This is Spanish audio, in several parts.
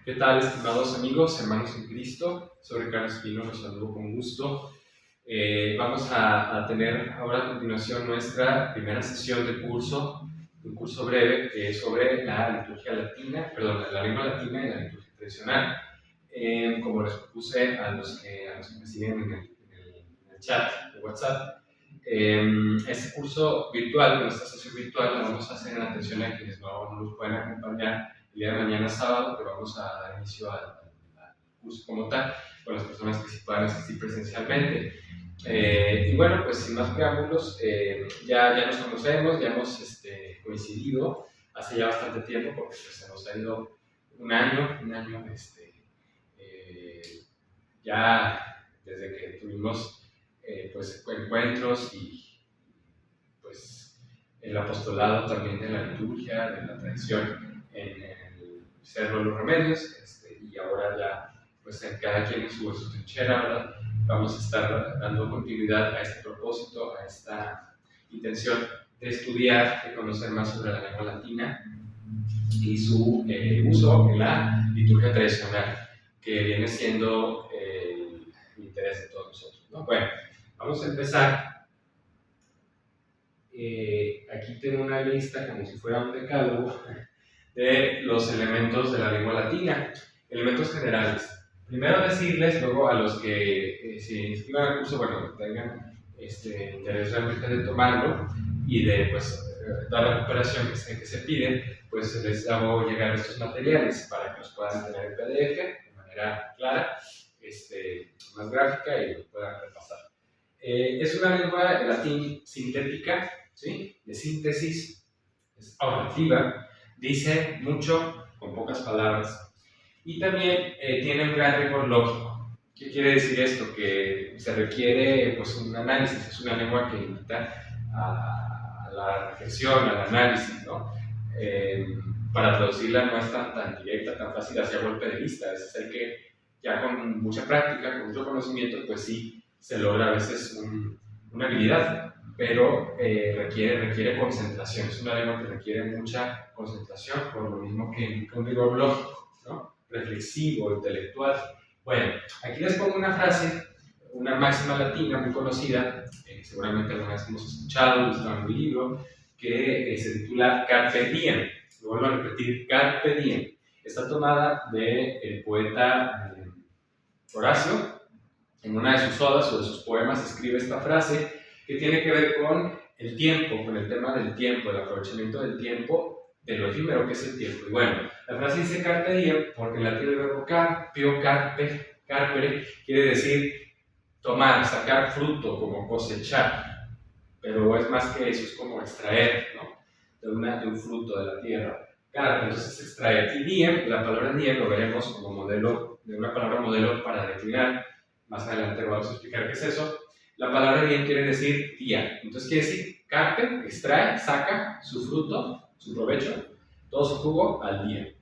¿Qué tal, estimados amigos, hermanos en Cristo? Soy Ricardo Espino, los saludo con gusto. Vamos a tener ahora a continuación nuestra primera sesión de curso, un curso breve sobre la liturgia latina, perdón, la lengua latina y la liturgia tradicional. Como les propuse a los que me siguen en el chat de WhatsApp, este curso virtual, esta sesión virtual, la vamos a hacer en atención a quienes no nos pueden acompañar el día de mañana sábado, que vamos a dar inicio al curso como tal, con las personas que sí puedan asistir presencialmente. Y bueno, pues sin más preámbulos, ya nos conocemos, ya hemos coincidido hace ya bastante tiempo, porque pues, se nos ha ido un año ya desde que tuvimos pues encuentros y pues el apostolado también de la liturgia, de la tradición en el Cerro de los Remedios, y ahora ya pues en cada quien en su trinchera, ¿verdad? Vamos a estar dando continuidad a este propósito, a esta intención de estudiar, de conocer más sobre la lengua latina y su uso en la liturgia tradicional, que viene siendo el interés de todos nosotros, ¿no? Bueno, vamos a empezar. Aquí tengo una lista, como si fuera un decálogo, de los elementos de la lengua latina, elementos generales. Primero decirles, luego a los que se inscriban al curso, bueno, que tengan interés realmente de tomarlo y de pues, dar la recuperación que se pide, pues les hago llegar estos materiales para que los puedan tener en PDF de manera clara, más gráfica y los puedan repasar. Es una lengua latín sintética, ¿sí? De síntesis, es ahorrativa, dice mucho con pocas palabras y también tiene un gran rigor lógico. ¿Qué quiere decir esto? Que se requiere pues, un análisis, es una lengua que invita a la reflexión, al análisis, ¿no? Para traducirla no es tan directa, tan fácil hacia golpe de vista, a veces hay que, ya con mucha práctica, con mucho conocimiento, pues sí, se logra a veces una habilidad, pero requiere concentración. Es una lengua que requiere mucha concentración, por lo mismo que un rigor lógico, ¿no? Reflexivo, intelectual. Bueno, aquí les pongo una frase, una máxima latina muy conocida, seguramente alguna vez hemos escuchado, está en un libro, que se titula Carpe Diem. Lo vuelvo a repetir, Carpe Diem. Está tomada del poeta Horacio. En una de sus odas o de sus poemas escribe esta frase que tiene que ver con el tiempo, con el tema del tiempo, el aprovechamiento del tiempo, de lo efímero que es el tiempo. Y bueno, la frase dice carpe diem porque en latín el verbo carpio, carpere, quiere decir tomar, sacar fruto, como cosechar. Pero es más que eso, es como extraer, ¿no? De un fruto de la tierra. Carpe, entonces extraer. Y diem, la palabra diem lo veremos como modelo, de una palabra modelo para declinar. Más adelante vamos a explicar qué es eso. La palabra diem quiere decir día. Entonces quiere decir carpe, extrae, saca su fruto, su provecho, todo su jugo al día.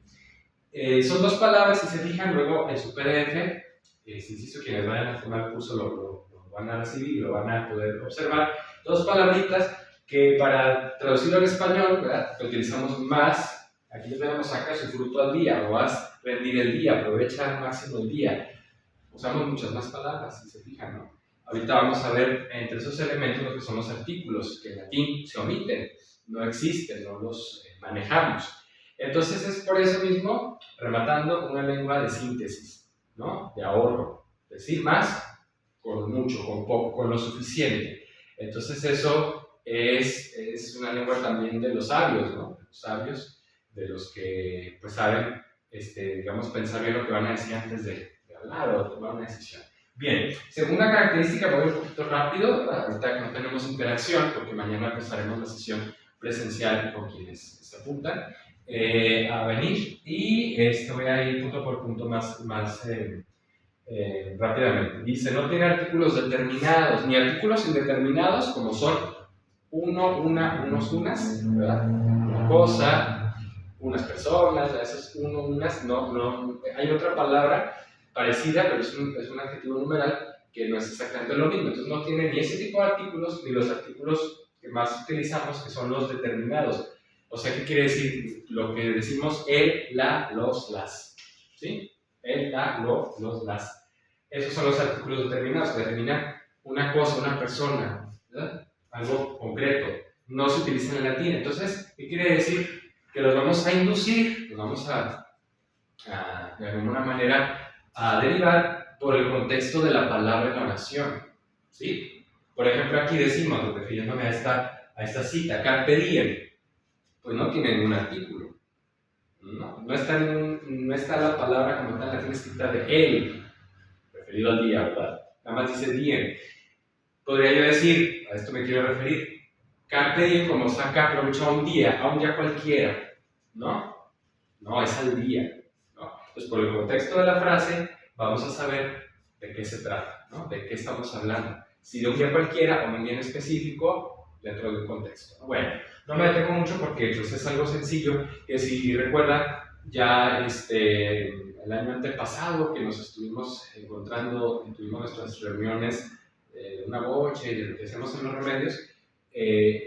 Son dos palabras, si se fijan, luego en su PDF, insisto, quienes vayan a tomar el curso lo van a recibir y lo van a poder observar. Dos palabritas que para traducirlo al español, ¿verdad?, utilizamos más. Aquí les vemos sacar su fruto al día, o haz rendir el día, aprovecha al máximo el día. Usamos muchas más palabras, si se fijan, ¿no? Ahorita vamos a ver entre esos elementos lo que son los artículos, que en latín se omiten, no existen, no los manejamos. Entonces es por eso mismo, rematando, una lengua de síntesis, ¿no? De ahorro, decir más con mucho, con poco, con lo suficiente. Entonces eso es una lengua también de los sabios, ¿no? De los sabios, de los que pues saben, digamos, pensar bien lo que van a decir antes de hablar o tomar una decisión. Bien, segunda característica, voy un poquito rápido, ¿verdad? Ahorita no tenemos interacción porque mañana empezaremos la sesión presencial con quienes se apuntan a venir y voy a ir punto por punto más rápidamente. Dice, no tiene artículos determinados, ni artículos indeterminados como son uno, una, unos, unas, ¿verdad? Una cosa, unas personas, esos uno, unas, no, hay otra palabra parecida, pero es un adjetivo numeral que no es exactamente lo mismo. Entonces no tiene ni ese tipo de artículos, ni los artículos que más utilizamos, que son los determinados. O sea, ¿qué quiere decir? Lo que decimos el, la, los, las. ¿sí? El, la, lo, los, las. Esos son los artículos determinados, determinan una cosa, una persona, ¿verdad? Algo concreto. No se utiliza en el latín. Entonces, ¿qué quiere decir? Que los vamos a inducir, los vamos de alguna manera, a derivar por el contexto de la palabra en la oración, ¿sí? Por ejemplo, aquí decimos, refiriéndome a esta cita, carpe diem, pues no tiene ningún artículo. No está la palabra como tal, la tiene escrita de él, referido al día, ¿verdad? Nada más dice diem. Podría yo decir, a esto me quiero referir, carpe diem como saca aprovecha un día cualquiera, ¿no? No, es al día, ¿no? Entonces, por el contexto de la frase, vamos a saber de qué se trata, ¿no? De qué estamos hablando. Si de un día cualquiera o un día en específico, dentro de un contexto, ¿no? Bueno, no me detengo mucho porque pues, es algo sencillo, que si recuerdan, ya el año antepasado que nos estuvimos encontrando, tuvimos nuestras reuniones de una boche y de lo que hacemos en los remedios,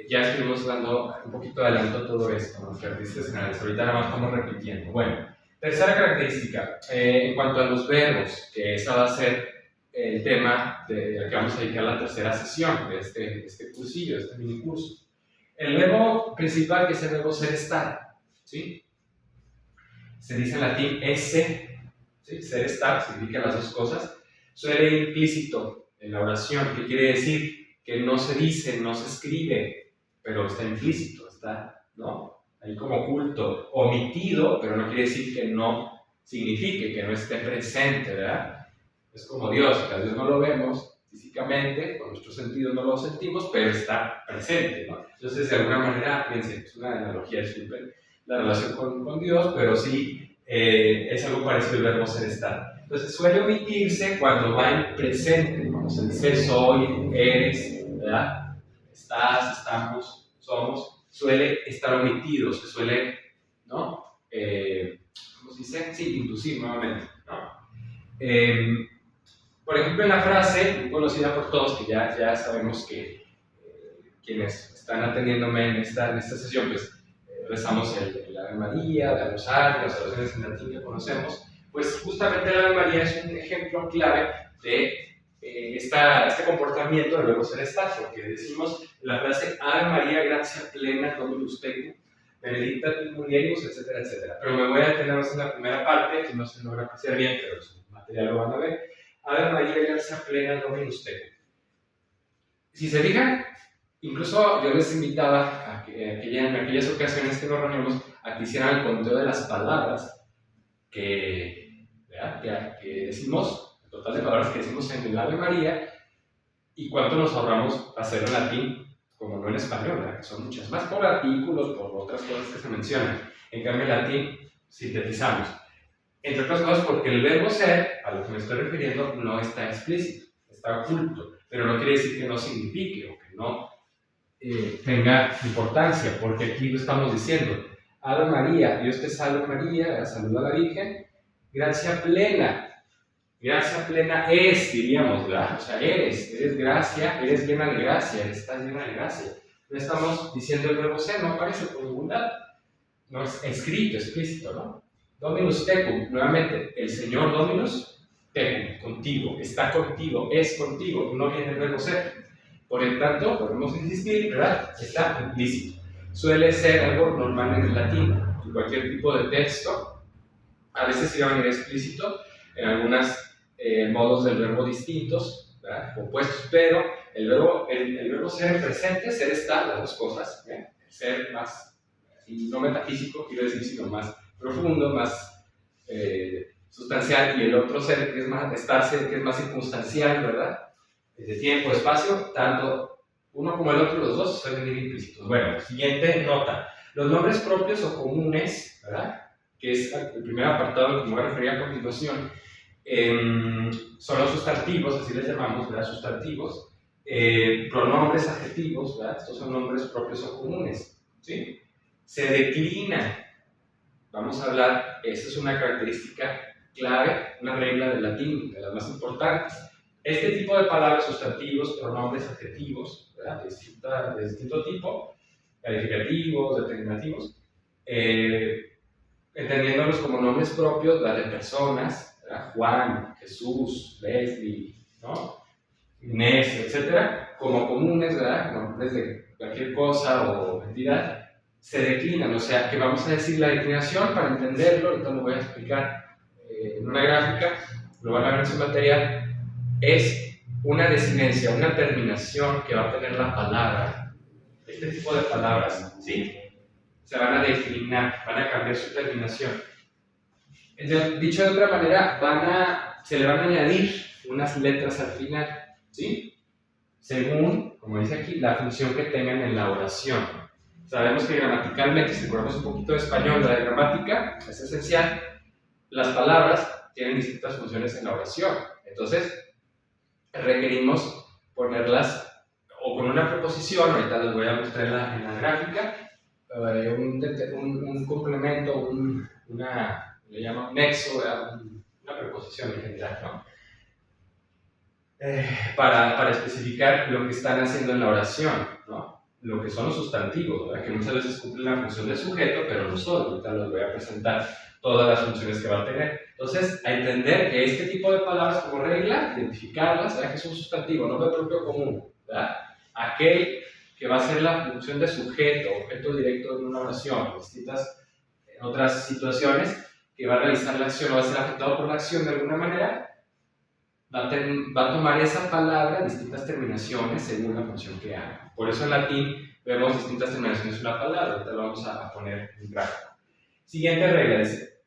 ya estuvimos dando un poquito de adelanto a todo esto, ¿no? Las características generales. Ahorita nada más estamos repitiendo. Bueno, tercera característica, en cuanto a los verbos, que esa va a ser el tema del que vamos a dedicar la tercera sesión de este cursillo, de este mini curso. El verbo principal, que es el verbo ser estar, ¿sí? Se dice en latín esse, ¿sí? Ser estar, significa las dos cosas. Suele ir implícito en la oración, ¿qué quiere decir? Que no se dice, no se escribe, pero está implícito, está, ¿no? Ahí como oculto, omitido, pero no quiere decir que no signifique, que no esté presente, ¿verdad? Es como Dios, que a Dios no lo vemos físicamente, con nuestros sentidos no lo sentimos, pero está presente, ¿no? Entonces, de alguna manera, fíjense, es una analogía, disculpen, la relación con Dios, pero sí es algo parecido al verbo ser estar. Entonces suele omitirse cuando va en presente, cuando se dice soy, eres, ¿verdad? Estás, estamos, somos, suele estar omitido, se suele, ¿no? ¿Cómo se dice? Sí, inducir nuevamente, ¿no? Por ejemplo, en la frase, muy conocida por todos, que ya sabemos que quienes están atendiéndome en esta sesión, pues rezamos el Ave María, la Rosario, las oraciones en latín que conocemos, pues justamente el Ave María es un ejemplo clave de este comportamiento del verbo ser estar, porque decimos la frase Ave María, gracia plena, Dominus tecum, benedicta tu mulieribus, etcétera, etcétera. Pero me voy a detener en la primera parte, que no se logra apreciar bien, pero su material lo van a ver. Ave María, gracia plena, Dominus tecum. Si se fijan, incluso yo les invitaba a que en aquellas ocasiones que nos reunimos a que hicieran el conteo de las palabras que decimos, el total de palabras que decimos en el Ave María, y cuánto nos ahorramos hacerlo en latín, como no en español, ¿verdad? Que son muchas más por artículos, por otras cosas que se mencionan. En cambio, en latín sintetizamos. Entre otras cosas, porque el verbo ser, a lo que me estoy refiriendo, no está explícito, está oculto, pero no quiere decir que no signifique o que no tenga importancia, porque aquí lo estamos diciendo. Ave María, Dios te salve María, saluda a la Virgen, gracia plena. Gracia plena es, diríamos, ¿verdad? O sea, eres gracia, eres llena de gracia, estás llena de gracia. No estamos diciendo el verbo ser, no aparece por ningún lado. No es escrito, explícito, ¿no? Dominus tecum, nuevamente, el Señor Dominus tecum, contigo, está contigo, es contigo, no viene el verbo ser. Por el tanto, podemos insistir, ¿verdad? Está implícito. Suele ser algo normal en el latín, en cualquier tipo de texto. A veces sí va a venir explícito, en algunos modos del verbo distintos, ¿verdad? Compuestos, pero el verbo ser en presente, ser estar, las dos cosas, ¿eh? El ser más, no metafísico, quiero decir, sino más profundo, más sustancial, y el otro ser, que es más estarse, que es más circunstancial, ¿verdad? De tiempo, espacio, tanto uno como el otro, los dos suelen venir implícitos. Bueno, siguiente nota. Los nombres propios o comunes, ¿verdad? Que es el primer apartado al que me voy a referir a continuación, son los sustantivos, así les llamamos, ¿verdad? Sustantivos, pronombres, adjetivos, ¿verdad? Estos son nombres propios o comunes, ¿sí? Se declina, vamos a hablar, esa es una característica clave, una regla del latín, de las más importantes. Este tipo de palabras, sustantivos, pronombres, adjetivos, ¿verdad? De distinto tipo, calificativos, determinativos, entendiéndolos como nombres propios, de personas, ¿verdad? Juan, Jesús, Leslie, ¿no? Inés, etcétera, como comunes, ¿verdad? Como nombres de cualquier cosa o entidad, se declinan. O sea, que vamos a decir la declinación para entenderlo, ahorita lo voy a explicar en una gráfica, lo van a ver en su material, es una desinencia, una terminación que va a tener la palabra. Este tipo de palabras, ¿sí? Se van a declinar, van a cambiar su terminación. Dicho de otra manera, se le van a añadir unas letras al final, ¿sí? Según, como dice aquí, la función que tengan en la oración. Sabemos que gramaticalmente, si recordamos un poquito de español, la de gramática es esencial. Las palabras tienen distintas funciones en la oración. Entonces, requerimos ponerlas o con una preposición, ahorita les voy a mostrar en la gráfica, un complemento, le llaman un nexo, una preposición en general, ¿no? Para especificar lo que están haciendo en la oración, ¿no? Lo que son los sustantivos, ¿verdad? Que muchas veces cumplen la función de sujeto, pero no son. Ahorita les voy a presentar todas las funciones que va a tener. Entonces, a entender que este tipo de palabras como regla, identificarlas, ¿verdad? Que es un sustantivo, nombre propio común, ¿verdad? Aquel que va a ser la función de sujeto, objeto directo en una oración, en distintas otras situaciones, que va a realizar la acción o va a ser afectado por la acción de alguna manera, va a tomar esa palabra distintas terminaciones según la función que haga. Por eso en latín vemos distintas terminaciones de una palabra. Ahorita lo vamos a poner en gráfico. Siguiente regla dice,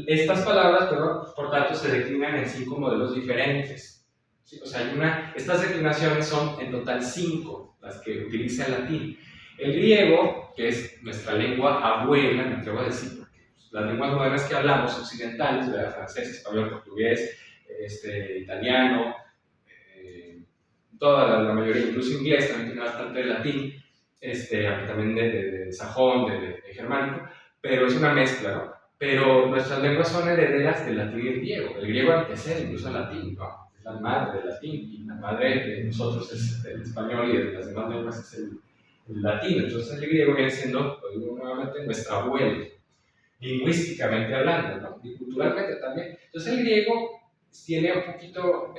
estas palabras, por tanto, se declinan en 5 modelos diferentes. ¿Sí? O sea, estas declinaciones son en total 5 las que utiliza el latín. El griego, que es nuestra lengua abuela, me atrevo a decir, porque las lenguas modernas que hablamos, occidentales, francés, español, portugués, italiano, toda la mayoría, incluso inglés, también tiene bastante de latín, aunque también de sajón, de germánico, pero es una mezcla, ¿no? Pero nuestras lenguas son herederas del latín y el griego. El griego antecede incluso al latín, ¿no? Es la madre del latín, y la madre de nosotros es el español y de las demás lenguas es el latín. Entonces el griego viene siendo, lo digo nuevamente, nuestra abuela, lingüísticamente hablando, ¿no? Y culturalmente también. Entonces el griego tiene un poquito,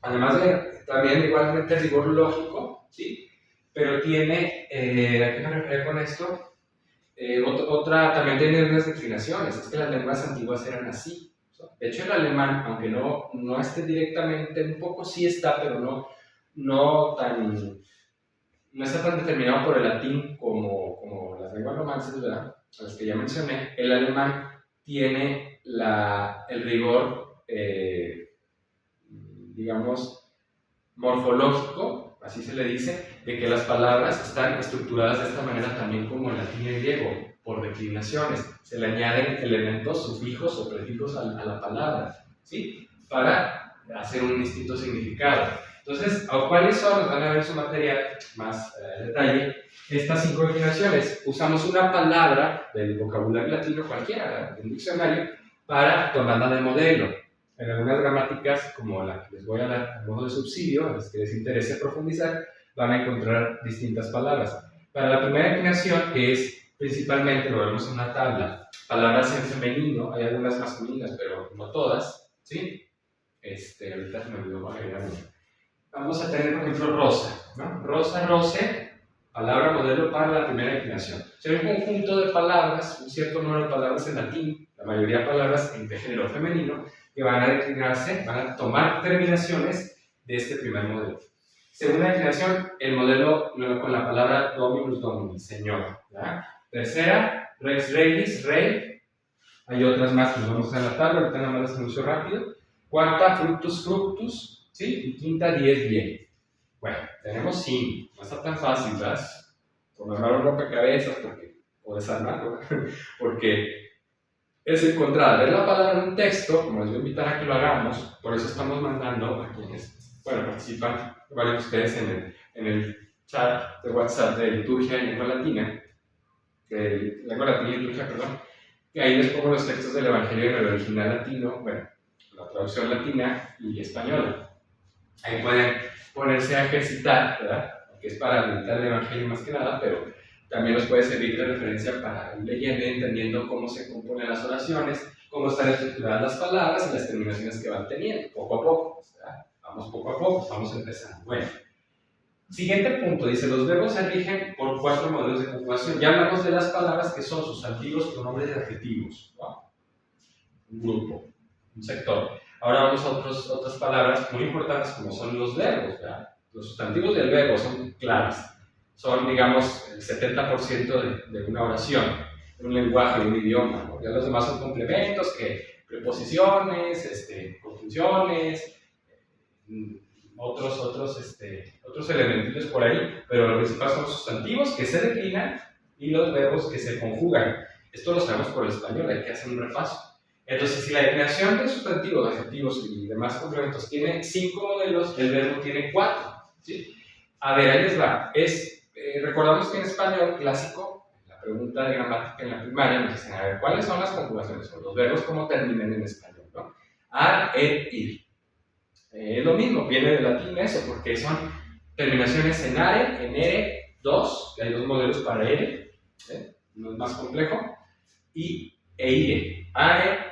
además de también igualmente rigor lógico, ¿sí? Pero tiene, ¿a qué me refiero con esto? También tiene unas declinaciones, es que las lenguas antiguas eran así. De hecho, el alemán, aunque no esté directamente, un poco sí está, pero no está tan determinado por el latín como las lenguas romances, ¿verdad? A las que ya mencioné. El alemán tiene el rigor, digamos, morfológico, así se le dice, de que las palabras están estructuradas de esta manera también como el latín y el griego, por declinaciones. Se le añaden elementos, sufijos o prefijos a la palabra, ¿sí? Para hacer un distinto significado. Entonces, ¿cuáles son? Nos van a ver su material más detalle. Estas 5 declinaciones. Usamos una palabra del vocabulario latino cualquiera, de un diccionario, para tomarla de modelo. En algunas gramáticas, como la que les voy a dar a modo de subsidio, a las que les interese profundizar, van a encontrar distintas palabras. Para la primera declinación, que es principalmente, lo vemos en una tabla, palabras en femenino, hay algunas masculinas, pero no todas, ¿sí? Ahorita se me olvidó agregar una. Vamos a tener, por ejemplo, rosa, ¿no? Rosa, rose, palabra modelo para la primera declinación. Se ve un conjunto de palabras, un cierto número de palabras en latín, la mayoría de palabras de género femenino, que van a declinarse, van a tomar terminaciones de este primer modelo. Segunda declinación, el modelo con la palabra dominus domini, señor, ¿verdad? Tercera, rex regis, rey. Hay otras más que nos vamos a hacer en la tabla, ahorita nada más las anuncio rápido. Cuarta, fructus fructus, ¿sí? Y quinta, 10 bien. Bueno, tenemos 5, no está tan fácil, ¿verdad? Por armar un rompecabezas, o desarmarlo, porque es encontrar, ver la palabra en un texto, como les voy a invitar a que lo hagamos, por eso estamos mandando a quienes, participan varios de ustedes en el chat de WhatsApp de liturgia y lengua latina, perdón, que ahí les pongo los textos del Evangelio en el original latino, la traducción latina y española. Ahí pueden ponerse a ejercitar, ¿verdad? Que es para meditar el Evangelio más que nada, pero también nos puede servir de referencia para ir leyendo y entendiendo cómo se componen las oraciones, cómo están estructuradas las palabras y las terminaciones que van teniendo, poco a poco. O sea, vamos poco a poco, vamos empezando. Bueno, siguiente punto, dice, los verbos se rigen por 4 modelos de conjugación. Ya hablamos de las palabras que son sustantivos, pronombres y adjetivos, ¿no? Un grupo, un sector. Ahora vamos a otras palabras muy importantes como son los verbos, ¿verdad? Los sustantivos del verbo son claves. Son, digamos, el 70% de una oración, de un lenguaje, de un idioma, ¿no? Ya los demás son complementos, que preposiciones, conjunciones, otros elementos por ahí, pero lo principal son los sustantivos que se declinan y los verbos que se conjugan. Esto lo sabemos por el español, hay que hacer un repaso. Entonces, si la declinación de sustantivos, adjetivos y demás complementos tiene 5 modelos, el verbo tiene 4. ¿Sí? A ver, ahí les va. Recordamos que en español clásico, la pregunta de gramática en la primaria nos dicen, a ver, ¿cuáles son las conjugaciones o los verbos cómo terminan en español? ¿No? Ar, ir. Lo mismo, viene del latín eso, porque son terminaciones en are, en ere, dos, que hay 2 modelos para ere, uno es más complejo, y ire. Are,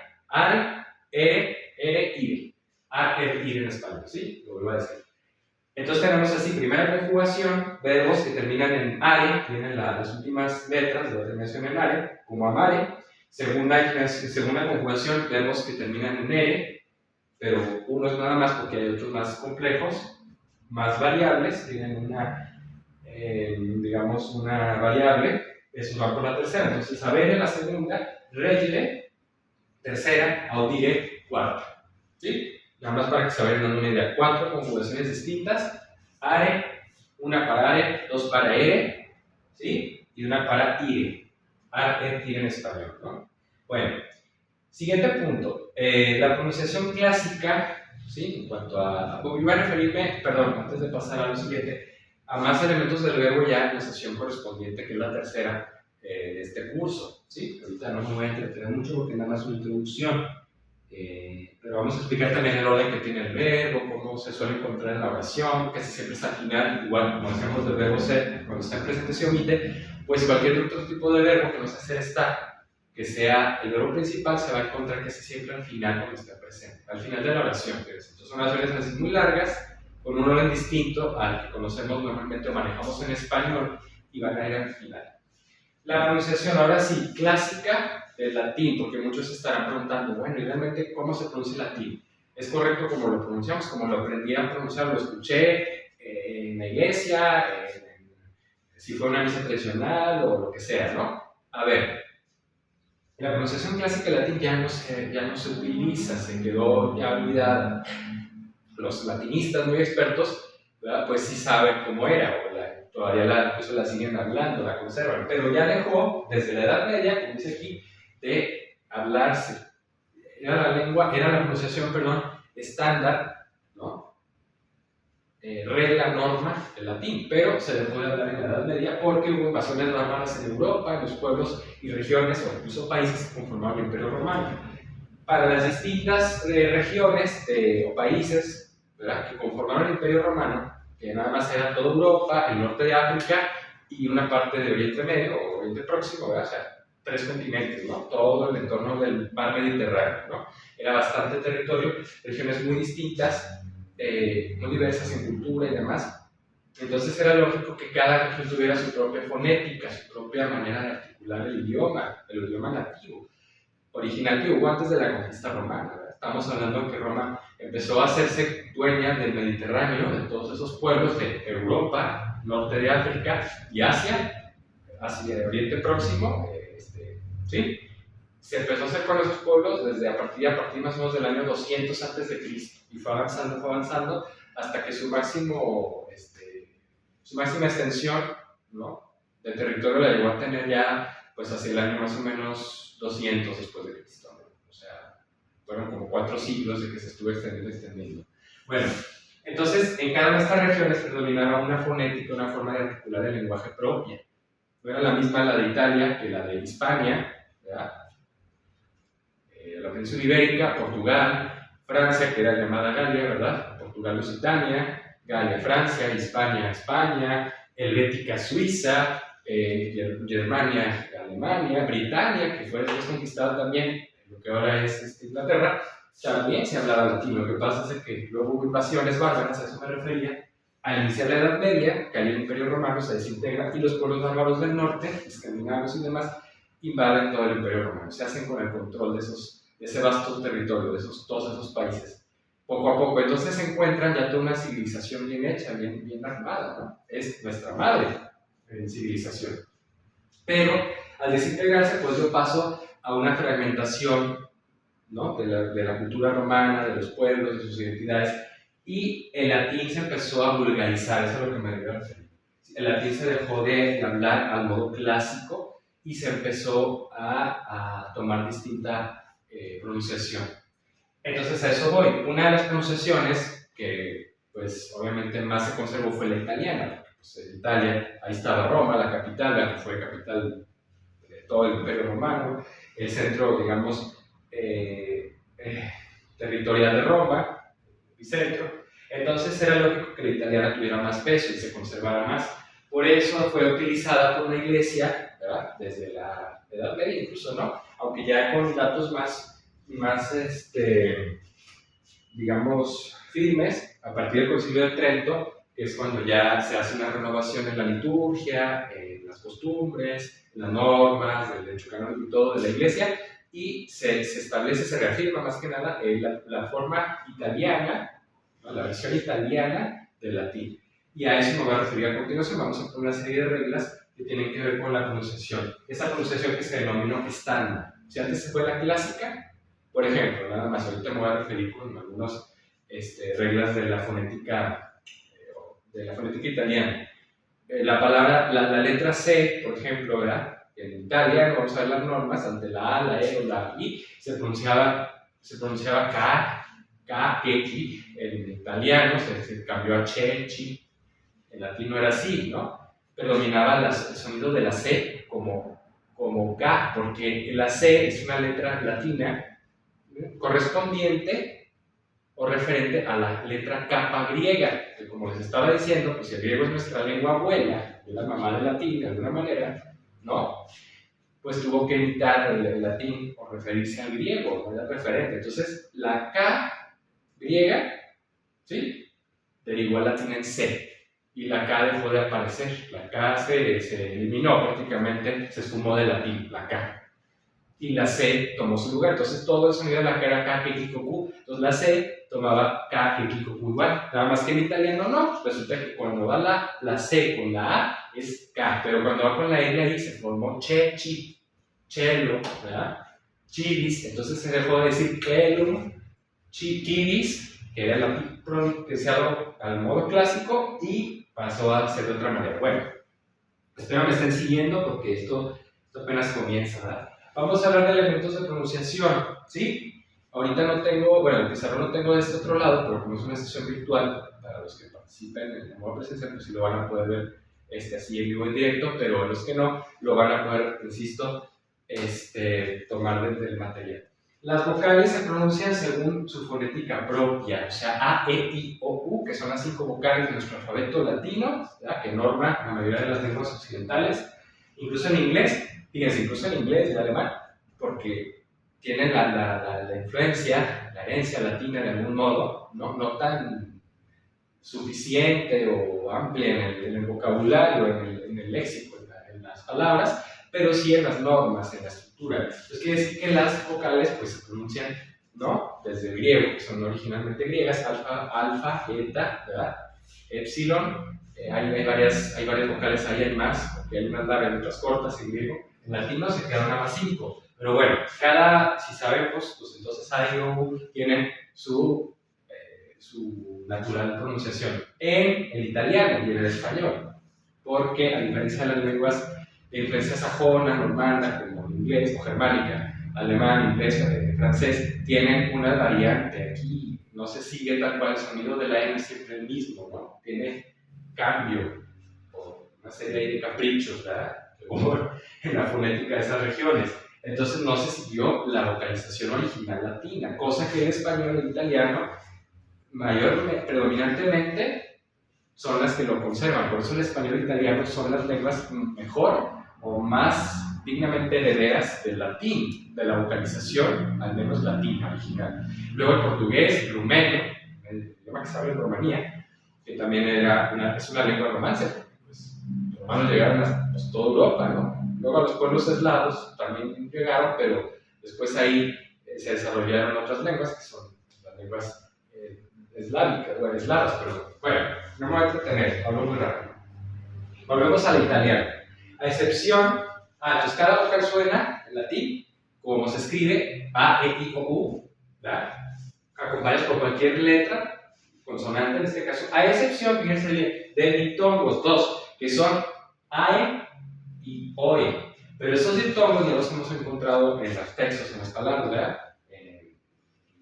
ere, ire. Ar, ir en español, ¿sí? Lo vuelvo a decir. Entonces tenemos así, primera conjugación, verbos que terminan en are, tienen las últimas letras de la terminación en are, como amare. Segunda conjugación, verbos que terminan en ere, pero uno es nada más porque hay otros más complejos, más variables, tienen una variable, eso va por la tercera. Entonces, avere la segunda, regere, tercera, audire, cuarta. ¿Sí? Nada más para que se vayan dando una idea. 4 conjugaciones distintas, are, una para are, 2 para ere, ¿sí? Y una para ire. Ar, ire en español, ¿no? Bueno, siguiente punto. La pronunciación clásica, ¿sí? En cuanto a... Voy a referirme, perdón, antes de pasar a lo siguiente, a más elementos del verbo ya en la sesión correspondiente, que es la tercera de este curso, ¿sí? Ahorita no me voy a entretener mucho porque nada más es una introducción. Pero vamos a explicar también el orden que tiene el verbo, cómo se suele encontrar en la oración, casi siempre está al final, igual como decíamos del verbo ser, cuando está en presente se omite, pues cualquier otro tipo de verbo que no se hacer estar, que sea el verbo principal, se va a encontrar casi siempre al final cuando está presente, al final de la oración. Entonces son oraciones así muy largas, con un orden distinto al que conocemos normalmente o manejamos en español, y van a ir al final. La pronunciación ahora sí, clásica del latín, porque muchos se estarán preguntando, bueno, ¿y realmente cómo se pronuncia el latín? ¿Es correcto como lo pronunciamos, como lo aprendí a pronunciar, lo escuché en la iglesia, si fue una misa tradicional o lo que sea, ¿no? A ver, la pronunciación clásica del latín ya no se utiliza, se quedó ya olvidada. Los latinistas muy expertos, ¿verdad? Pues sí saben cómo era, todavía incluso la siguen hablando, la conservan, pero ya dejó, desde la Edad Media, como dice aquí, de hablarse. Era la pronunciación, estándar, ¿no? Regla, norma del latín, pero se dejó de hablar en la Edad Media porque hubo invasiones bárbaras en Europa, en los pueblos y regiones o incluso países que conformaban el Imperio Romano. Para las distintas regiones o países, ¿verdad?, que conformaron el Imperio Romano, que nada más era toda Europa, el norte de África y una parte de Oriente Medio o Oriente Próximo, ¿verdad? O sea, 3 continentes, ¿no? Todo el entorno del mar Mediterráneo, ¿no? Era bastante territorio, regiones muy distintas, muy diversas en cultura y demás. Entonces era lógico que cada región tuviera su propia fonética, su propia manera de articular el idioma nativo, original que hubo antes de la conquista romana, ¿verdad? Estamos hablando de que Roma empezó a hacerse dueña del Mediterráneo, de todos esos pueblos de Europa, norte de África y Asia, hacia Oriente Próximo, ¿sí? Se empezó a hacer con esos pueblos desde a partir más o menos del año 200 a.C. y fue avanzando hasta que su máxima extensión, ¿no?, del territorio la llegó a tener ya pues hacia el año más o menos 200 después de Cristo, ¿no? O sea, fueron como 4 siglos de que se estuvo extendiendo. Bueno, entonces en cada una de estas regiones predominaba una fonética, una forma de articular el lenguaje propia. No era la misma la de Italia que la de Hispania, ¿verdad? La península ibérica, Portugal, Francia, que era llamada Galia, ¿verdad? Portugal, Lusitania, Galia, Francia, Hispania, España, Helvética, Suiza, Germania, Alemania, Britania, que fue después conquistada también, lo que ahora es Inglaterra, también se hablaba latín. Lo que pasa es que luego hubo invasiones bárbaras, a eso me refería. Al iniciar la Edad Media, cae el Imperio Romano, se desintegra y los pueblos bárbaros del norte, escandinavos y demás, invaden todo el Imperio Romano, se hacen con el control de ese vasto territorio, de todos esos países. Poco a poco, entonces se encuentran ya toda una civilización bien hecha, bien armada, ¿no? Es nuestra madre en civilización. Pero al desintegrarse, pues dio paso a una fragmentación, ¿no? de la cultura romana, de los pueblos, de sus identidades, y el latín se empezó a vulgarizar, eso es a lo que me refiero. El latín se dejó de hablar al modo clásico y se empezó a tomar distinta pronunciación. Entonces a eso voy. Una de las pronunciaciones que pues obviamente más se conservó fue la italiana. Pues, en Italia, ahí estaba Roma, la capital, la que fue capital de todo el Imperio Romano, el centro, digamos, territorial de Roma, epicentro. Entonces era lógico que la italiana tuviera más peso y se conservara más. Por eso fue utilizada por la iglesia, ¿verdad? Desde la Edad Media incluso, ¿no? Aunque ya con datos más digamos, firmes, a partir del Concilio de Trento, que es cuando ya se hace una renovación en la liturgia, en las costumbres, en las normas, del derecho canónico y todo de la Iglesia, y se establece, se reafirma más que nada la forma italiana, ¿no? La versión italiana del latín. Y a eso me voy a referir a continuación. Vamos a poner una serie de reglas que tienen que ver con la pronunciación. Esa pronunciación que se denominó estándar. Si antes se fue la clásica, por ejemplo, nada más, ahorita me voy a referir con algunas reglas de la fonética italiana. La letra C, por ejemplo, ¿verdad? En italiano, vamos a ver las normas, ante la A, la E o la I, se pronunciaba K, X, en italiano se cambió a Che, Chi, en latín no era así, ¿no? Predominaba el sonido de la C como K, porque la C es una letra latina correspondiente o referente a la letra K griega, que como les estaba diciendo, pues el griego es nuestra lengua abuela, es la mamá del latín de alguna manera, ¿no? Pues tuvo que imitar el latín o referirse al griego, no era referente. Entonces, la K griega, ¿sí? Derivó al latín en C, y la K dejó de aparecer, la K se eliminó prácticamente, se esfumó del latín, la K. Y la C tomó su lugar. Entonces todo el sonido de la K era K, K, K, Q. Entonces la C tomaba K, K, K, Q igual. Nada más que en italiano no. Resulta que cuando va la C con la A es K, pero cuando va con la L ahí se formó Che, Chi, Chelo, ¿verdad? Chilis. Entonces se dejó de decir Chelum, Chiquilis, que era el latín pronunciado al modo clásico, y pasó a ser de otra manera. Bueno, espero me estén siguiendo porque esto apenas comienza, ¿verdad? Vamos a hablar de elementos de pronunciación, ¿sí? Ahorita no tengo, bueno, el pizarrón lo tengo de este otro lado, pero como es una sesión virtual, para los que participen en el modo presencial, pues sí lo van a poder ver así en vivo en directo, pero los que no, lo van a poder, insisto, tomar desde el material. Las vocales se pronuncian según su fonética propia, o sea, A, E, I, O, U, que son las 5 vocales de nuestro alfabeto latino, ¿verdad? Que norma la mayoría de las lenguas occidentales, incluso en inglés. Fíjense, incluso en inglés y en alemán, porque tienen la influencia, la herencia latina de algún modo, no tan suficiente o amplia en el vocabulario, en el léxico, en las palabras, pero sí en las normas, en la estructura. Entonces quiere decir que las vocales pues, se pronuncian, ¿no? Desde el griego, que son originalmente griegas, alfa, eta, ¿verdad? Epsilon, hay varias vocales ahí, hay más, porque hay unas largas y otras cortas en griego. En latino se quedan nada más 5. Pero bueno, si sabemos, pues entonces A y O tienen su natural pronunciación en el italiano y en el español. Porque a diferencia de las lenguas de influencia sajona, normanda, como inglés o germánica, alemán, inglés, francés, tienen una variante aquí. No se sigue tal cual el sonido de la N siempre el mismo, ¿no? Tiene cambio por una serie de caprichos, ¿verdad? En la fonética de esas regiones. Entonces no se siguió la vocalización original latina, cosa que en español y en italiano predominantemente son las que lo conservan. Por eso el español y el italiano son las lenguas mejor o más dignamente herederas del latín, de la vocalización, al menos latina original. Luego el portugués, el rumeno, el idioma que se habla en Rumanía, que también es una lengua romance, porque pues, los romanos llegaron a pues, toda Europa, ¿no? Luego a los pueblos eslavos también llegaron, pero después ahí se desarrollaron otras lenguas, que son las lenguas eslávicas, bueno, eslavas, pero bueno, no me voy a entretener, hablo muy rápido. Volvemos al italiano. A excepción, entonces cada vocal suena en latín, como se escribe, A, E, I, O, U, ¿verdad? Acompañados por cualquier letra, consonante en este caso, a excepción, fíjense bien, de diptongos, dos, que son AE y OE. Pero esos diptongos ya los hemos encontrado en los textos, en las palabras, ¿verdad? En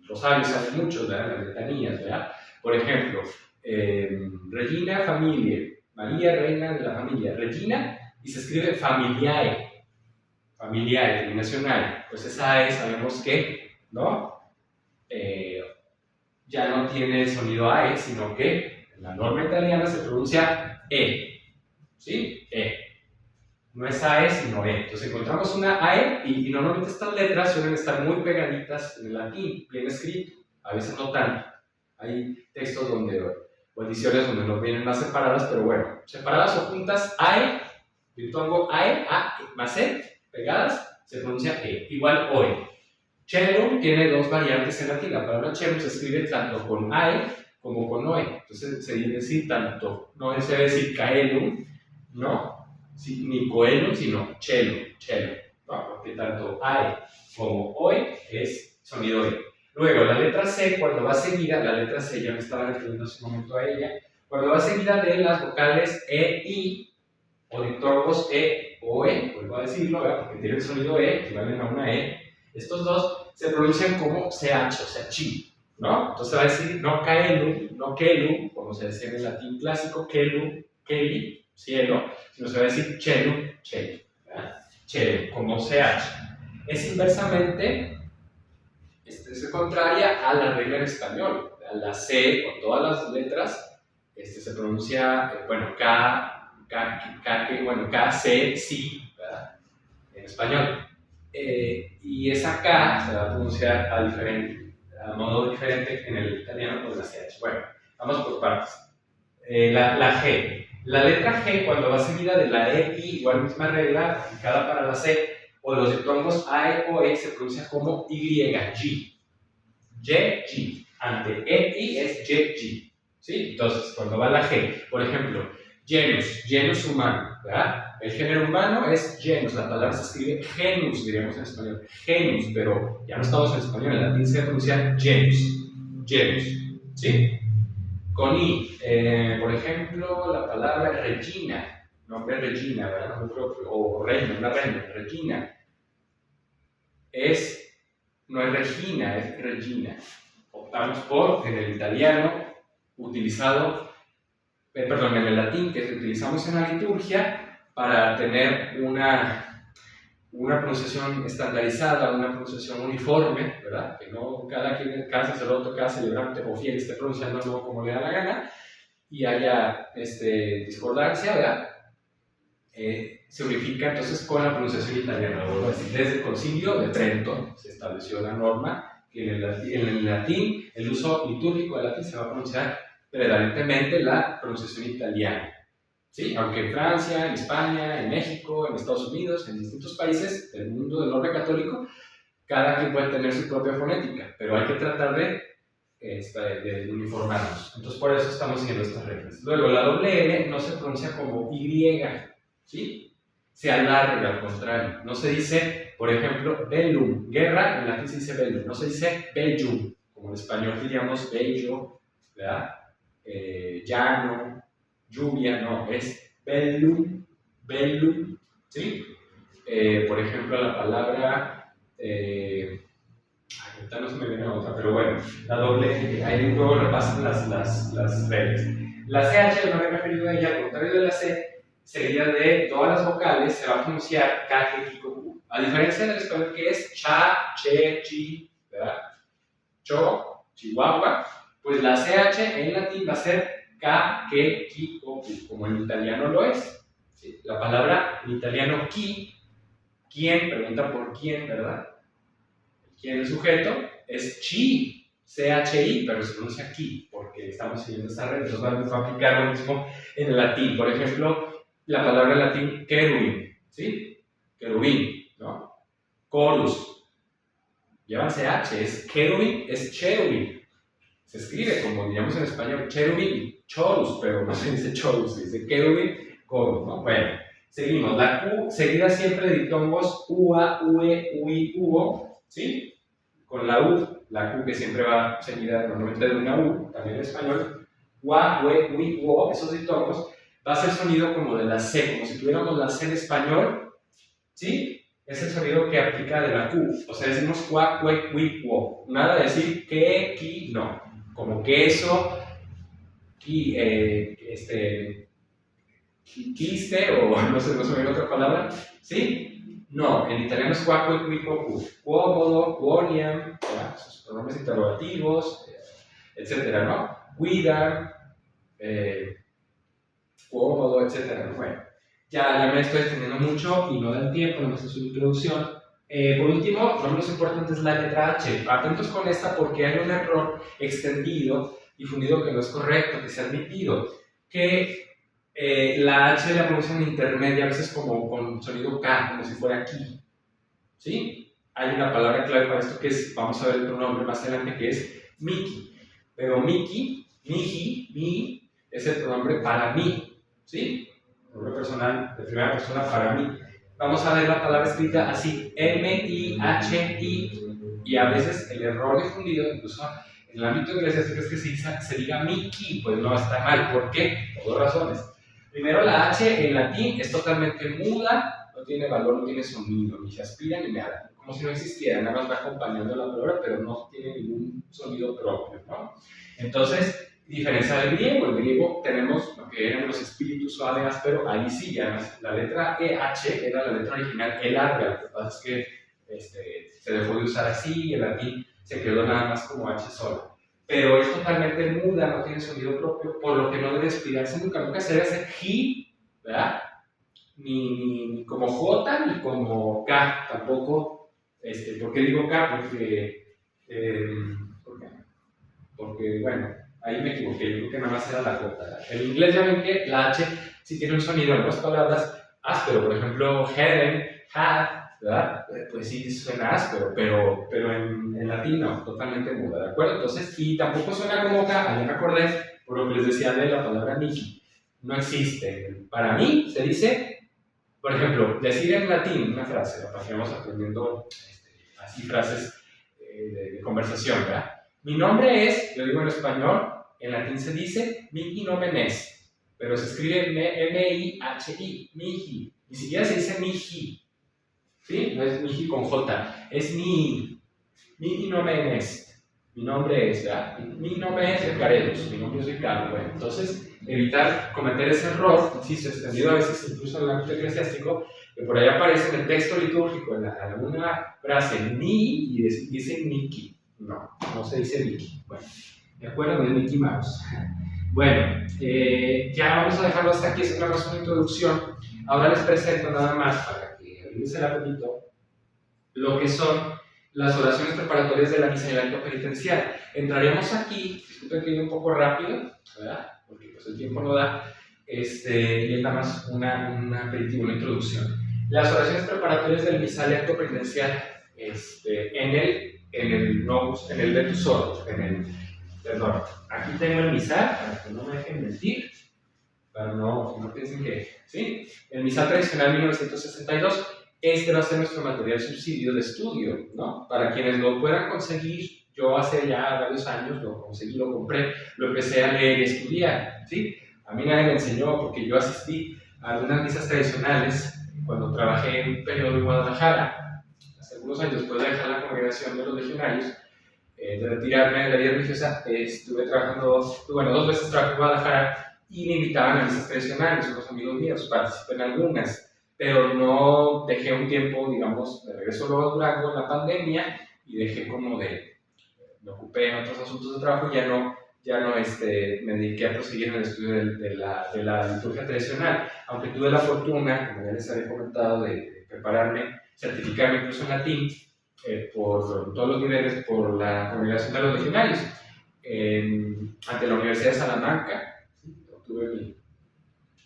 los sabios hay muchos, ¿verdad? En las letanías, ¿verdad? Por ejemplo, Regina Familiae, María, reina de la familia. Regina, y se escribe familiae, familiae, terminación AE. Pues esa AE sabemos que, ¿no? Ya no tiene el sonido AE, sino que en la norma italiana se pronuncia E, ¿sí? E. No es AE, sino E. Entonces encontramos una AE y normalmente estas letras suelen estar muy pegaditas en el latín, bien escrito, a veces no tanto. Hay textos o ediciones donde no vienen más separadas, pero bueno, separadas o juntas, AE, diptongo AE, A más E, pegadas, se pronuncia E, igual OE. Celum tiene dos variantes en latín. La palabra celum se escribe tanto con AE como con OE. Entonces se debe decir tanto, no se debe decir caelum, no, ni coelum, sino celum, ¿no? Porque tanto AE como OE es sonido E. Luego, la letra C, cuando va seguida, la letra C ya me estaba refiriendo hace un momento a ella, cuando va seguida de las vocales E, I, o diptongos E o E, vuelvo a decirlo, ¿verdad? Porque tienen sonido E, equivalen a una E, estos dos se pronuncian como CH, o sea, chi, ¿no? Entonces va a decir no caelum, no kelum, como se decía en el latín clásico, kelum, keli, cielo, sino se va a decir chelum, chelo, ¿verdad? Chelum, como CH. Es inversamente, es contraria a la regla en español. La C, con todas las letras, se pronuncia, bueno, K, C, sí, ¿verdad? En español. Y esa K se va a pronunciar a modo diferente en el italiano con la CH. Bueno, vamos por partes. La G. La letra G, cuando va seguida de la E, I, igual misma regla, aplicada para la C, o los diptongos A, E o E, se pronuncia como Y, G. G. Ante E, I es G. ¿Sí? Entonces, cuando va la G, por ejemplo, genus humano, ¿verdad? El género humano es genus, la palabra se escribe genus, diríamos en español, genus, pero ya no estamos en español, en latín se pronuncia genus, ¿sí? Con I, por ejemplo, la palabra Regina, nombre Regina, ¿verdad? Nombre propio, o reina, una reina, Regina, no es Regina, es Regina. Optamos por, en el italiano, en el latín que utilizamos en la liturgia para tener una pronunciación estandarizada, una pronunciación uniforme, ¿verdad? Que no cada sacerdote, cada celebrante o fiel esté pronunciándolo como le da la gana y haya discordancia, ¿verdad? Se unifica entonces con la pronunciación italiana. Desde el Concilio de Trento se estableció la norma que en el latín, el uso litúrgico del latín se va a pronunciar prevalentemente la pronunciación italiana. ¿Sí? Aunque en Francia, en España, en México, en Estados Unidos, en distintos países del mundo del orden católico, cada quien puede tener su propia fonética, pero hay que tratar de uniformarnos. Entonces, por eso estamos siguiendo estas reglas. Luego, la doble L no se pronuncia como Y, ¿sí? Se alarga, al contrario. No se dice, por ejemplo, bellum, guerra, en latín se dice bellum, no se dice bellum, como en español diríamos bello, ¿verdad? Llano, lluvia, no, es bellum, ¿sí? Por ejemplo, la palabra, ahorita no se me viene otra, pero bueno, la doble, ahí luego repasan las reglas. La CH, no me he referido a ella, al contrario de la C, seguida de todas las vocales, se va a pronunciar K, G, K, U. A diferencia del español que es cha, che, chi, ¿verdad? Cho, chihuahua, pues la CH en latín va a ser ka, ke, ki o ku, como en italiano lo es. ¿Sí? La palabra en italiano ki, quién, pregunta por quién, ¿verdad? ¿Quién es el sujeto? Es chi, C-H-I, pero se pronuncia ki, porque estamos siguiendo esta red. Entonces vamos a aplicar lo mismo en el latín. Por ejemplo, la palabra en latín querubín, ¿sí? Querubín, ¿no? Chorus, lleva CH, es querubín, es cherubín. Se escribe como diríamos en español, cherubín y chorus, pero no se dice chorus, se dice querubín, chorus, ¿no? Bueno, seguimos. La Q seguida siempre de diptongos UA, UE, UI, UO, ¿sí? Con la Q que siempre va seguida normalmente de una U, también en español, UA, UE, UI, UO, esos diptongos, va a ser sonido como de la C, como si tuviéramos la C en español, ¿sí? Es el sonido que aplica de la Q, o sea, decimos cua, cue, cui, cuo, nada de decir que, qui, no, como queso, qui, quiste, o no sé, no se me viene otra palabra, ¿sí? No, en italiano es qua, cue, qui, quo, cu, quomodo, quoniam, sus pronombres interrogativos, etcétera, ¿no? Guida, quomodo, etcétera, ¿no? Bueno, ya me estoy extendiendo mucho y no da el tiempo, no es su introducción. Por último, lo menos importante es la letra H. Atentos con esta porque hay un error extendido, difundido que no es correcto, que se ha admitido, que la H la pronuncian intermedia, a veces como con sonido K, como si fuera aquí, ¿sí? Hay una palabra clave para esto que es, vamos a ver el pronombre más adelante, que es Miki. Pero Miki, Miji, Mi, es el pronombre para mí, ¿sí? Pronombre personal de primera persona para mí. Vamos a ver la palabra escrita así, M-I-H-I, y a veces el error difundido, incluso en el ámbito eclesiástico, es que se diga Miki, pues no está mal. ¿Por qué? Por dos razones. Primero, la H en latín es totalmente muda, no tiene valor, no tiene sonido, ni se aspira ni nada, como si no existiera, nada más va acompañando la palabra, pero no tiene ningún sonido propio, ¿no? Entonces, diferencia del griego, el griego tenemos lo que eran los espíritus suave, áspero, ahí sí, ya la letra EH era la letra original, E larga, lo que pasa es que se dejó de usar así y el latín se quedó nada más como H sola. Pero es totalmente muda, no tiene sonido propio, por lo que no debe aspirarse nunca, nunca se debe hacer ji, ¿verdad? Ni como J ni como K, tampoco. ¿Por qué digo K? Porque, bueno, ahí me equivoqué, yo creo que nada más era la J. En inglés ya ven que la H sí tiene un sonido en algunas palabras áspero, por ejemplo, heaven, had, ¿verdad? Pues sí suena áspero, pero en latín no, totalmente muda, ¿de acuerdo? Entonces, y tampoco suena como K, ahí me acordé por lo que les decía de la palabra Nikki. No existe. Para mí se dice, por ejemplo, decir en latín una frase, para que vamos aprendiendo así frases de conversación, ¿verdad? Mi nombre es, yo digo en español, en latín se dice Miki nomen es, pero se escribe M-I-H-I, Miji, ni siquiera se dice Miji, ¿sí? No es Miji con J, es Miki nomen es, mi nombre es, ¿verdad? Mi nombre es Ricaredos, mi nombre es Ricardo, bueno, entonces evitar cometer ese error, insisto, extendido a veces incluso en el ámbito eclesiástico, que por ahí aparece en el texto litúrgico, en alguna frase, ni, y dice Miki. No se dice Mickey. Bueno, ¿de acuerdo? De Mickey Mouse. Bueno, ya vamos a dejarlo hasta aquí, es una más una introducción. Ahora les presento nada más, para que olvídense el apetito, lo que son las oraciones preparatorias de la misa y el acto penitencial. Entraremos aquí, disculpen que ir un poco rápido, ¿verdad? Porque pues el tiempo no da, y es nada más un aperitivo, una introducción. Las oraciones preparatorias del misal y acto penitencial, en el de tus sordos, perdón, aquí tengo el misal, para que no me dejen mentir, para no piensen que, ¿sí? El misal tradicional 1962, va a ser nuestro material subsidio de estudio, ¿no? Para quienes lo puedan conseguir, yo hace ya varios años lo conseguí, lo compré, lo empecé a leer y estudiar, ¿sí? A mí nadie me enseñó porque yo asistí a algunas misas tradicionales cuando trabajé en un periodo en Guadalajara, hace algunos años después de dejar la congregación de los legionarios, de retirarme de la vida religiosa, estuve trabajando, bueno, 2 veces trabajé en Guadalajara y me invitaban a misas tradicionales, unos amigos míos, participé en algunas, pero no dejé un tiempo, digamos, de regreso luego a Durango en la pandemia y dejé como me ocupé en otros asuntos de trabajo y ya no ya no me dediqué a proseguir en el estudio de la liturgia tradicional, aunque tuve la fortuna, como ya les había comentado, de prepararme, certificarme incluso en latín, por todos los niveles, por la Congregación de los Legionarios, ante la Universidad de Salamanca. ¿Sí? Obtuve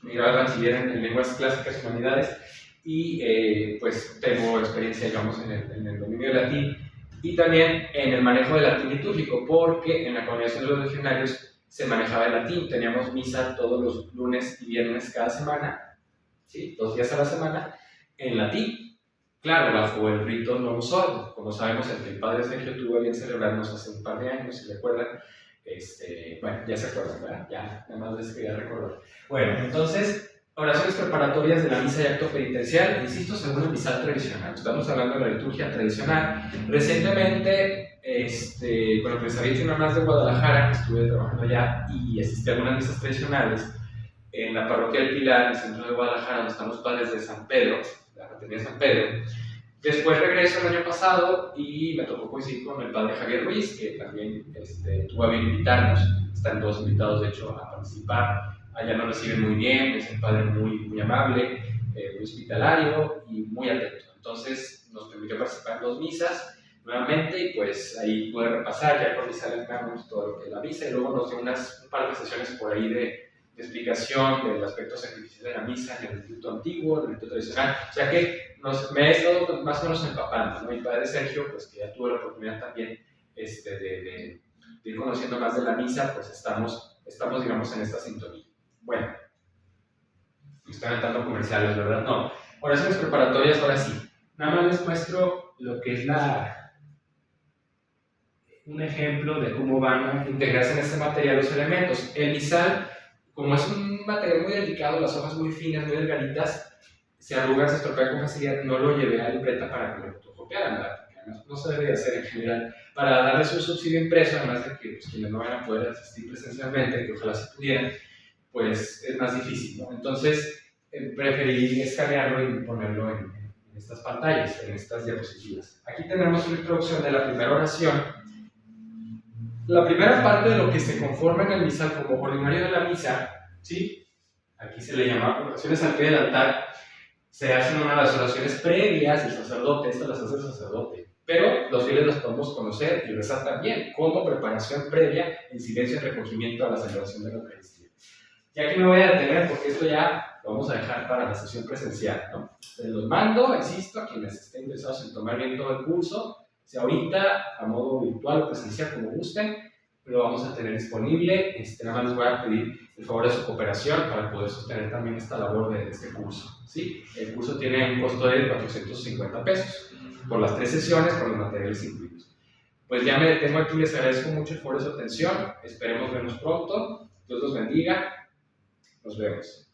mi grado de bachiller en lenguas clásicas y humanidades, y pues tengo experiencia, digamos, en el dominio del latín y también en el manejo del latín litúrgico, porque en la Congregación de los Legionarios se manejaba el latín. Teníamos misa todos los lunes y viernes cada semana, ¿sí? 2 días a la semana, en latín. Claro, bajo el rito Novus Ordo, como sabemos, el que el padre Sergio tuvo a bien celebrarnos hace un par de años, si recuerdan. Bueno, ya se acuerdan, ¿verdad? Ya, nada más les quería recordar. Bueno, entonces, oraciones preparatorias de la misa y acto penitencial, insisto, según el misal tradicional. Estamos hablando de la liturgia tradicional. Recientemente, bueno, pues había hecho una más de Guadalajara, que estuve trabajando allá y asistí a algunas misas tradicionales en la parroquia del Pilar, en el centro de Guadalajara, donde están los padres de San Pedro, la fraternidad de San Pedro. Después regreso el año pasado y me tocó coincidir con el padre Javier Ruiz, que también tuvo a bien invitarnos. Están todos invitados, de hecho, a participar. Allá nos reciben muy bien, es un padre muy amable, muy hospitalario y muy atento. Entonces nos permitió participar en 2 misas nuevamente y pues ahí pude repasar ya con mis alumnos todo lo que es la misa, y luego nos dio un par de sesiones por ahí de explicación del aspecto sacrificial de la misa en el rito antiguo, en el rito tradicional. O sea que me he estado más o menos empapando, ¿no? Mi padre Sergio, pues que ya tuvo la oportunidad también de ir conociendo más de la misa, pues estamos digamos, en esta sintonía. Bueno, me están dando comerciales, ¿verdad? No. Oraciones preparatorias, ahora sí. Nada más les muestro lo que es un ejemplo de cómo van a integrarse en este material los elementos. El misal, como es un material muy delicado, las hojas muy finas, muy delgaditas, se arrugan, se estropean con facilidad. No lo llevé a la libreta para que lo fotocopiaran, ¿verdad? No se debe hacer en general. Para darles un subsidio impreso, además de que pues, quienes no van a poder asistir presencialmente, que ojalá se pudieran, pues es más difícil, ¿no? Entonces, preferí escanearlo y ponerlo en estas pantallas, en estas diapositivas. Aquí tenemos una introducción de la primera oración. La primera parte de lo que se conforma en el misal como ordinario de la misa, ¿sí? Aquí se le llama oraciones al pie del altar. Se hacen una de las oraciones previas del sacerdote, estas las hace el sacerdote, pero los fieles las podemos conocer y rezar también como preparación previa en silencio y recogimiento a la celebración de la Eucaristía. Y aquí me voy a detener porque esto ya lo vamos a dejar para la sesión presencial, ¿no? Se los mando, insisto, a quienes estén interesados en tomar bien todo el curso, sea ahorita, a modo virtual o presencial, como gusten, lo vamos a tener disponible. Nada más les voy a pedir el favor de su cooperación para poder sostener también esta labor de este curso, ¿sí? El curso tiene un costo de 450 pesos por las 3 sesiones, con los materiales incluidos. Pues ya me detengo aquí, les agradezco mucho el favor de su atención, esperemos vernos pronto, Dios los bendiga, nos vemos.